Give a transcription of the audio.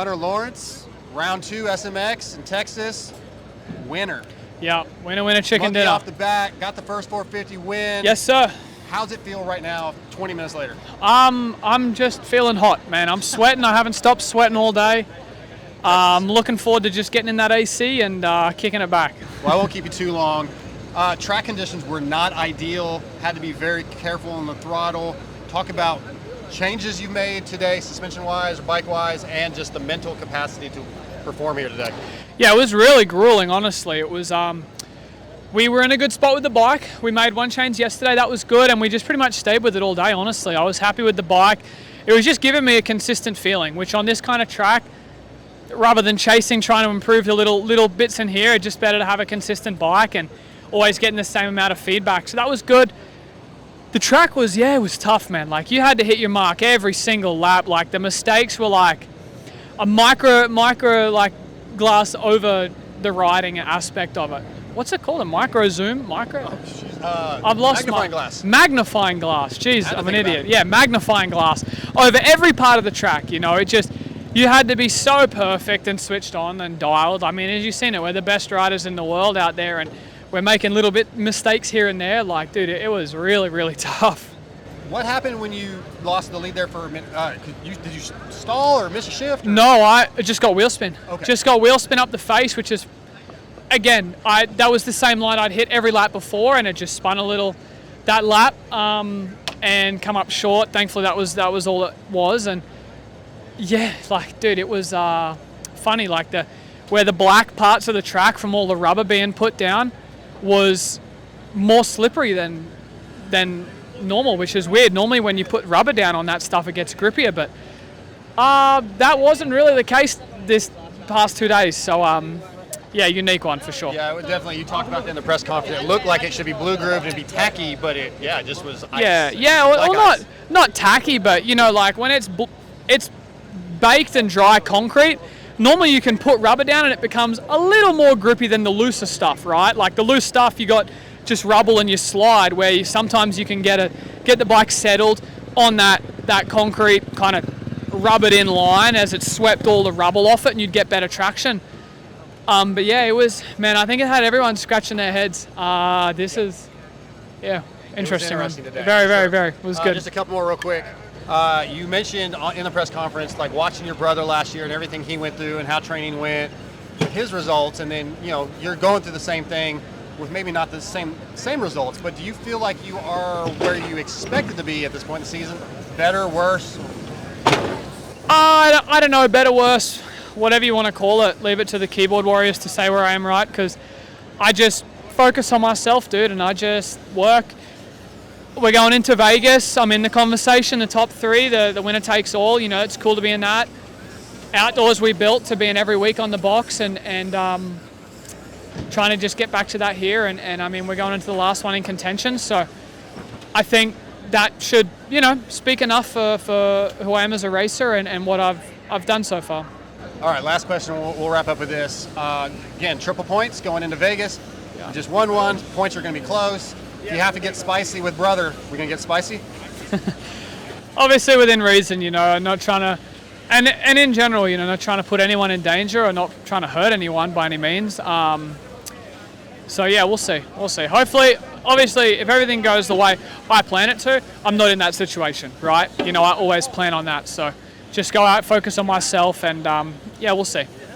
Hunter Lawrence, round 2 SMX in Texas, winner. Yeah, winner, chicken Monkey dinner. off the bat, got the first 450 win. Yes, sir. How's it feel right now, 20 minutes later? I'm just feeling hot, man. I'm sweating. I haven't stopped sweating all day. I'm looking forward to just getting in that AC and kicking it back. Well, I won't keep you too long. Track conditions were not ideal. Had to be very careful on the throttle. Talk about changes you made today, suspension-wise or bike-wise, and just the mental capacity to perform here today. Yeah, it was really grueling, honestly. It was. We were in a good spot with the bike. We made one change yesterday. That was good, and we just pretty much stayed with it all day, honestly. I was happy with the bike. It was just giving me a consistent feeling, which on this kind of track, rather than chasing, trying to improve the little bits in here, it's just better to have a consistent bike and always getting the same amount of feedback. So that was good. The track was, it was tough, man. Like, you had to hit your mark every single lap. Like, the mistakes were like a micro like glass over the riding aspect of it. What's it called? A micro zoom? I've lost magnifying glass. Magnifying glass. Jeez, I'm an idiot. Yeah, magnifying glass over every part of the track. You know, you had to be so perfect and switched on and dialed. I mean, as you've seen it, we're the best riders in the world out there, and we're making little bit mistakes here and there. Like, dude, it was really, really tough. What happened when you lost the lead there for a minute? Did you stall or miss a shift? Or? No, I just got wheel spin. Okay. Just got wheel spin up the face, which is, again, that was the same line I'd hit every lap before, and it just spun a little that lap and come up short. Thankfully, that was all it was. And yeah, like, dude, it was funny. Like, where the black parts of the track from all the rubber being put down was more slippery than normal, which is weird. Normally when you put rubber down on that stuff, it gets grippier, but that wasn't really the case this past 2 days. So yeah, unique one for sure. Yeah, it would definitely. You talked about it in the press conference. It looked like it should be blue grooved and be tacky, but it just was ice. Yeah, well, not tacky, but you know, like when it's baked and dry concrete, normally you can put rubber down and it becomes a little more grippy than the looser stuff, right? Like the loose stuff, you got just rubble in your slide, where sometimes you can get the bike settled on that concrete kind of rubbered in line as it swept all the rubble off it, and you'd get better traction. But yeah, it was, man, I think it had everyone scratching their heads. This is, interesting. Today. Very. It was good. Just a couple more real quick. You mentioned in the press conference, like watching your brother last year and everything he went through and how training went, his results, and then, you know, you're going through the same thing with maybe not the same results, but do you feel like you are where you expected to be at this point in the season? Better, worse? I don't know, better, worse, whatever you want to call it. Leave it to the keyboard warriors to say where I am, right? Because I just focus on myself, dude, and I just work. We're going into Vegas. I'm in the conversation, the top 3, the winner takes all. You know, it's cool to be in that. Outdoors we built to be in every week on the box, and trying to just get back to that here. And I mean, we're going into the last one in contention. So I think that should, you know, speak enough for who I am as a racer and what I've done so far. All right, last question. We'll wrap up with this. Again, triple points going into Vegas. Yeah. You just won one. Points are going to be close. If you have to get spicy with brother, we're going to get spicy? Obviously within reason, you know, not trying to, and in general, you know, not trying to put anyone in danger or not trying to hurt anyone by any means. So yeah, we'll see. Hopefully, obviously, if everything goes the way I plan it to, I'm not in that situation, right? You know, I always plan on that. So just go out, focus on myself, and yeah, we'll see.